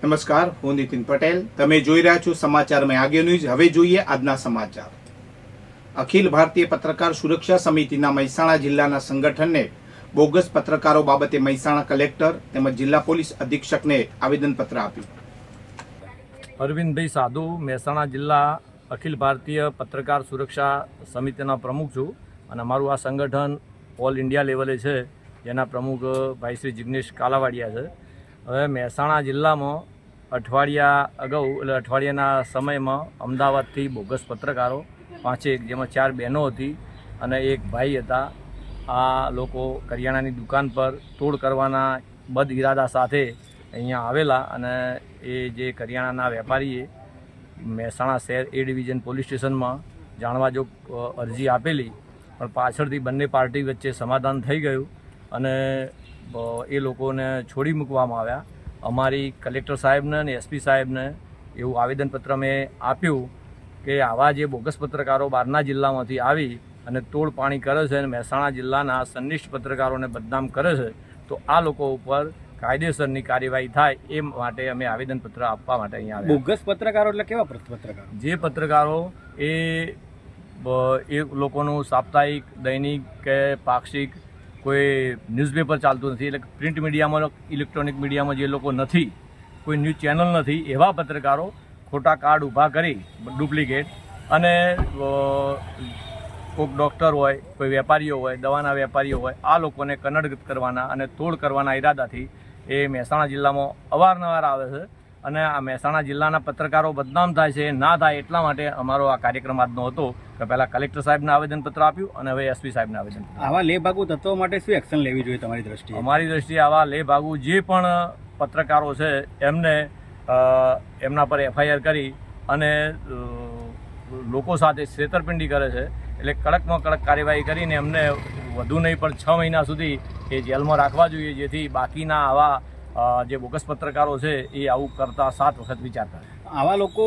નમસ્કાર, હું નીતિન પટેલ. તમે જોઈ રહ્યા છો સમાચારમાં આગળ ન્યૂઝ. હવે જોઈએ આજના સમાચાર. અખિલ ભારતીય પત્રકાર સુરક્ષા સમિતિના મહેસાણા જિલ્લાના સંગઠનને બોગસ પત્રકારો બાબતે મહેસાણા કલેક્ટર તેમજ જિલ્લા પોલીસ અધિક્ષકને આવેદનપત્ર આપ્યું. અરવિંદભાઈ સાધુ, મહેસાણા જિલ્લા અખિલ ભારતીય પત્રકાર સુરક્ષા સમિતિના પ્રમુખ છું અને અમારું આ સંગઠન ઓલ ઇન્ડિયા લેવલે છે, જેના પ્રમુખ ભાઈ શ્રી જિગ્નેશ કાલાવાડિયા છે. હવે મહેસાણા જિલ્લામાં અઠવાડિયા અગાઉ એટલે અઠવાડિયાના સમયમાં અમદાવાદથી બોગસ પત્રકારો 5 જેમાં 4 બહેનો હતી અને એક ભાઈ હતા. આ લોકો કરિયાણાની દુકાન પર તોડ કરવાના બદ ઇરાદા સાથે અહીંયા આવેલા અને એ જે કરિયાણાના વેપારીએ મહેસાણા શહેર એ ડિવિઝન પોલીસ સ્ટેશનમાં જાણવા જો અરજી આપેલી, પણ પાછળથી બંને પાર્ટી વચ્ચે સમાધાન થઈ ગયું અને એ લોકોને છોડી મૂકવામાં આવ્યા. અમારી કલેક્ટર સાહેબને અને એસપી સાહેબને એવું આવેદનપત્ર મેં આપ્યું કે આવા જે બોગસ પત્રકારો બહારના જિલ્લામાંથી આવી અને તોડ પાણી કરે છે અને મહેસાણા જિલ્લાના સંનિષ્ઠ પત્રકારોને બદનામ કરે છે, તો આ લોકો ઉપર કાયદેસરની કાર્યવાહી થાય એ માટે અમે આવેદનપત્ર આપવા માટે અહીંયા આવ્યા. બોગસ પત્રકારો એટલે કેવા પત્રકારો? જે પત્રકારો એ લોકોનું સાપ્તાહિક, દૈનિક કે પાક્ષિક કોઈ ન્યૂઝપેપર ચાલતું નથી, એટલે પ્રિન્ટ મીડિયામાં, ઇલેક્ટ્રોનિક મીડિયામાં જે લોકો નથી, કોઈ ન્યૂઝ ચેનલ નથી, એવા પત્રકારો ખોટા કાર્ડ ઊભા કરી ડુપ્લિકેટ અને કોઈક ડૉક્ટર હોય, કોઈ વેપારીઓ હોય, દવાના વેપારીઓ હોય, આ લોકોને કન્નડગત કરવાના અને તોડ કરવાના ઈરાદાથી એ મહેસાણા જિલ્લામાં અવારનવાર આવે છે અને આ મહેસાણા જિલ્લાના પત્રકારો બદનામ થાય છે, ના થાય એટલા માટે અમારો આ કાર્યક્રમ આજનો હતો કે પહેલાં કલેક્ટર સાહેબને આવેદનપત્ર આપ્યું અને હવે એસપી સાહેબને આવેદનપત્ર. આવા લેભાગુ તત્વો માટે શું એક્શન લેવી જોઈએ તમારી દ્રષ્ટિએ? અમારી દ્રષ્ટિએ આવા લેભાગુ જે પણ પત્રકારો છે એમને એમના પર એફઆઈઆર કરી અને લોકો સાથે છેતરપિંડી કરે છે, એટલે કડકમાં કડક કાર્યવાહી કરીને એમને વધુ નહીં પણ 6 મહિના સુધી એ જેલમાં રાખવા જોઈએ, જેથી બાકીના આવા જે બોગસ પત્રકારો છે એ આવું કરતા 7 વખત વિચાર કરે. આવા લોકો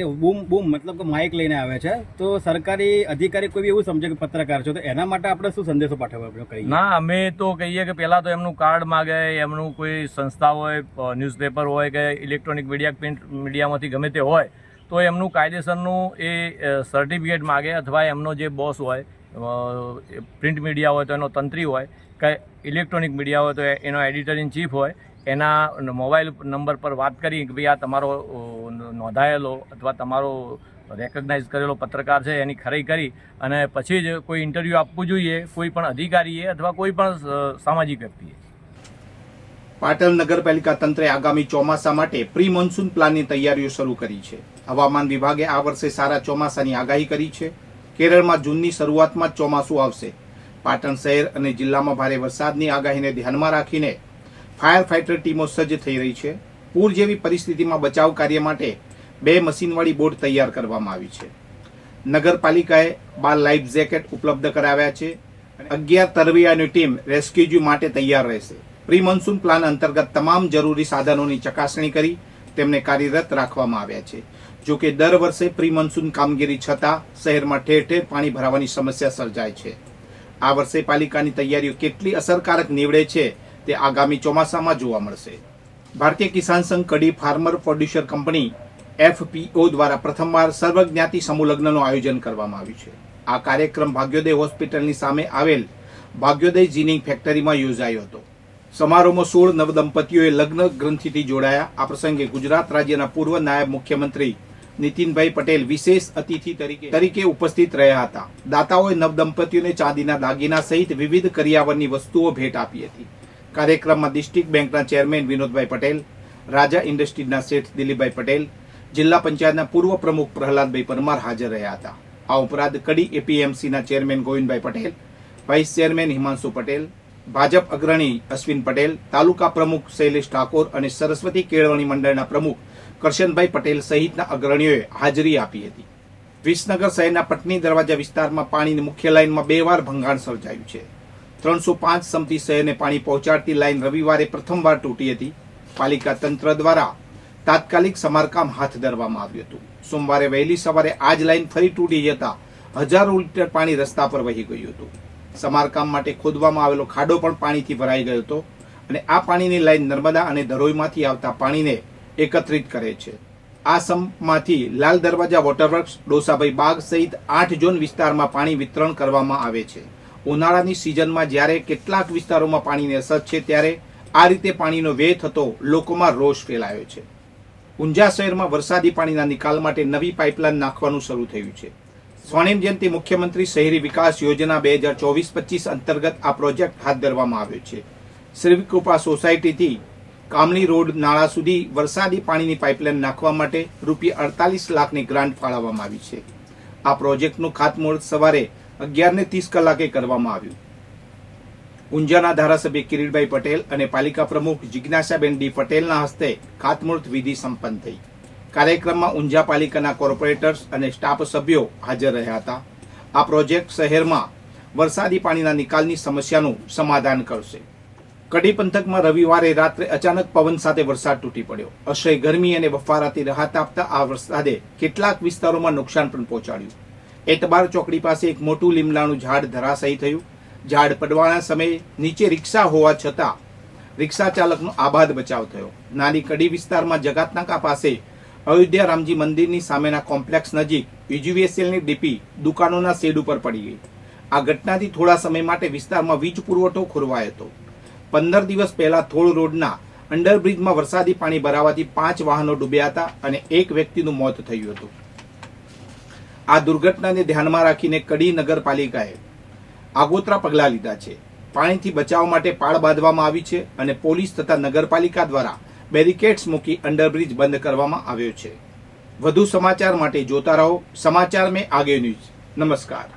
એ બૂમ મતલબ કે માઇક લઈને આવે છે, તો સરકારી અધિકારી કોઈ બી એવું સમજે કે પત્રકાર છો, તો એના માટે આપણે શું સંદેશો પાઠવવો કહીએ? ના, અમે તો કહીએ કે પહેલાં તો એમનું કાર્ડ માગે, એમનું કોઈ સંસ્થા હોય, ન્યૂઝપેપર હોય કે ઇલેક્ટ્રોનિક મીડિયા, પ્રિન્ટ મીડિયામાંથી ગમે તે હોય, તો એમનું કાયદેસરનું એ સર્ટિફિકેટ માગે, અથવા એમનો જે બોસ હોય, પ્રિન્ટ મીડિયા હોય તો એનો તંત્રી હોય, કે ઇલેક્ટ્રોનિક મીડિયા હોય તો એનો એડિટર ઇન ચીફ હોય, એના મોબાઈલ નંબર પર વાત કરી કે ભાઈ આ તમારો નોંધાયેલો અથવા તમારો રેકગ્નાઇઝ કરેલો પત્રકાર છે, એની ખરી કરી અને પછી જ કોઈ ઇન્ટરવ્યૂ આપવું જોઈએ કોઈ પણ અધિકારીએ અથવા કોઈ પણ સામાજિક વ્યક્તિએ. પાટણ નગરપાલિકા તંત્રે આગામી ચોમાસા માટે પ્રી મોન્સૂન પ્લાનની તૈયારીઓ શરૂ કરી છે. હવામાન વિભાગે આ વર્ષે સારા ચોમાસાની આગાહી કરી છે. કેરળમાં જૂનની શરૂઆતમાં જ ચોમાસું આવશે. પાટણ શહેર અને જિલ્લામાં ભારે વરસાદની આગાહીને ધ્યાનમાં રાખીને ફાયર ફાઇટર ટીમો સજ્જ થઈ રહી છે. પૂર જેવી પરિસ્થિતિમાં બચાવ કાર્ય માટે 2 મશીનવાળી બોટ તૈયાર કરવામાં આવી છે. નગરપાલિકાએ 12 લાઈફ જેકેટ ઉપલબ્ધ કરાવ્યા છે. 11 તરવૈયાની ટીમ રેસ્ક્યુ માટે તૈયાર રહેશે. પ્રી મોન્સૂન પ્લાન અંતર્ગત તમામ જરૂરી સાધનોની ચકાસણી કરી તેમને કાર્યરત રાખવામાં આવ્યા છે. જો કે દર વર્ષે પ્રી મોન્સૂન કામગીરી છતાં શહેરમાં ઠેર ઠેર પાણી ભરાવાની સમસ્યા સર્જાય છે. આ વર્ષે પાલિકાની તૈયારીઓ કેટલી અસરકારક નીવડે છે તે આગામી ચોમાસામાં જોવા મળશે. ભારતીય કિસાન સંઘ કડી ફાર્મર પ્રોડ્યુસર કંપની FPO દ્વારા પ્રથમવાર સર્વજ્ઞાતિ સમૂહ લગ્નનું આયોજન કરવામાં આવ્યું છે. આ કાર્યક્રમ ભાગ્યોદય હોસ્પિટલની સામે આવેલ ભાગ્યોદય જીનિંગ ફેક્ટરીમાં યોજાયો હતો. સમારોહમાં 16 નવદંપતીઓએ લગ્ન ગ્રંથિથી જોડાયા. આ પ્રસંગે ગુજરાત રાજ્યના પૂર્વ નાયબ મુખ્યમંત્રી નીતિનભાઈ પટેલ વિશેષ અતિથિ તરીકે ઉપસ્થિત રહ્યા હતા. દાતાઓએ નવદંપતીઓને ચાંદીના દાગીના સહિત વિવિધ કરિયાવરની વસ્તુઓ ભેટ આપી હતી. કાર્યક્રમમાં ડિસ્ટ્રિક્ટ બેંકના ચેરમેન વિનોદભાઈ પટેલ, રાજા ઇન્ડસ્ટ્રીઝના શેઠ દિલીપભાઈ પટેલ, જિલ્લા પંચાયતના પૂર્વ પ્રમુખ પ્રહલાદભાઈ પરમાર હાજર રહ્યા હતા. આ ઉપરાંત કડી APMCના chairman Govindbhai Patel, vice chairman Himanshu Patel, Bhajap અગ્રણી અશ્વિન પટેલ, તાલુકા પ્રમુખ શૈલેષ ઠાકોર અને સરસ્વતી કેળવણી મંડળના પ્રમુખ કરશનભાઈ પટેલ સહિતના અગ્રણીઓએ હાજરી આપી હતી. વિસનગર શહેરના પટની દરવાજા વિસ્તારમાં પાણીની મુખ્ય લાઇનમાં 2 વાર ભંગાણ સર્જાયું છે. 305 સમથી શહેરને પાણી પહોંચાડતી લાઇન રવિવારે પ્રથમવાર તૂટી હતી. પાલિકા તંત્ર દ્વારા તાત્કાલિક સમારકામ હાથ ધરવામાં આવ્યું હતું. સોમવારે વહેલી સવારે આ જ લાઇન ફરી તૂટી જતા હજારો લીટર પાણી રસ્તા પર વહી ગયું હતું. સમારકામ માટે ખોદવામાં આવેલો ખાડો પણ પાણીથી ભરાઈ ગયો હતો અને આ પાણીની લાઇન નર્મદા અને ધરોઈમાંથી આવતા પાણીને એકત્રિત કરે છે. આ સમ્પમાંથી લાલ દરવાજા વોટરવર્ક્સ, ડોસાભાઈ બાગ સહિત 8 ઝોન વિસ્તારમાં પાણી વિતરણ કરવામાં આવે છે. ઉનાળાની સિઝનમાં જ્યારે કેટલાક વિસ્તારોમાં પાણીની અછત છે ત્યારે આ રીતે પાણીનો વ્યય થતો લોકોમાં રોષ ફેલાયો છે. ઊંઝા શહેરમાં વરસાદી પાણીના નિકાલ માટે નવી પાઇપલાઇન નાખવાનું શરૂ થયું છે. સ્વર્ણિમ જયંતિ મુખ્યમંત્રી શહેરી વિકાસ યોજના 2024-25 અંતર્ગત આ પ્રોજેક્ટ હાથ ધરવામાં આવ્યો છે. શ્રીકૃપા સોસાયટીથી કામલી રોડ નાળા સુધી વરસાદી પાણીની પાઇપલાઇન નાખવા માટે ₹48 લાખની ગ્રાન્ટ ફાળવવામાં આવી છે. આ પ્રોજેક્ટનું ખાતમુહૂર્ત સવારે 11:30 કલાકે કરવામાં આવ્યું. ઊંઝાના ધારાસભ્ય કિરીટભાઈ પટેલ અને પાલિકા પ્રમુખ જિજ્ઞાસાબેન ડી પટેલના હસ્તે ખાતમુહૂર્ત વિધિ સંપન્ન થઈ. કાર્યક્રમમાં ઊંઝા પાલિકાના કોર્પોરેટર્સ અને સ્ટાફ સભ્યો હાજર રહ્યા હતા. આ પ્રોજેક્ટ શહેરમાં વરસાદી પાણીના નિકાલની સમસ્યાનું સમાધાન કરશે. કડી પંથકમાં રવિવારે રાત્રે અચાનક પવન સાથે વરસાદ તૂટી પડ્યો. અસહ્ય ગરમી અને બફારાથી રાહત આપતા આ વરસાદે કેટલાક વિસ્તારોમાં નુકસાન પણ પહોંચાડ્યું. એતબાર ચોકડી પાસે એક મોટું લીમડાનું ઝાડ ધરાશાયી થયું. ઝાડ પડવાના સમયે નીચે રિક્ષા હોવા છતાં રિક્ષા ચાલકનો આબાદ બચાવ થયો. નાની કડી વિસ્તારમાં જગાતનાકા પાસે અયોધ્યા રામજી મંદિરની સામેના કોમ્પ્લેક્સ નજીક યુજીવીએસએલની ડીપી દુકાનોના શેડ ઉપર પડી ગઈ. આ ઘટનાથી થોડા સમય માટે વિસ્તારમાં વીજ પુરવઠો ખોરવાયો હતો. 15 દિવસ પહેલા થોળ રોડના અંડરબ્રિજમાં વરસાદી પાણી ભરાવાથી 5 વાહનો ડૂબ્યા હતા અને 1 વ્યક્તિનું મોત થયું હતું. આ દુર્ઘટનાને ધ્યાનમાં રાખીને કડી નગરપાલિકાએ આગોતરા પગલાં લીધા છે. પાણીથી બચાવ માટે પાળ બાંધવામાં આવી છે અને પોલીસ તથા નગરપાલિકા દ્વારા બેરિકેડ્સ મૂકી અંડરબ્રિજ બંધ કરવામાં આવ્યો છે. વધુ સમાચાર માટે જોતા રહો સમાચાર મેં આગે ન્યૂઝ. નમસ્કાર.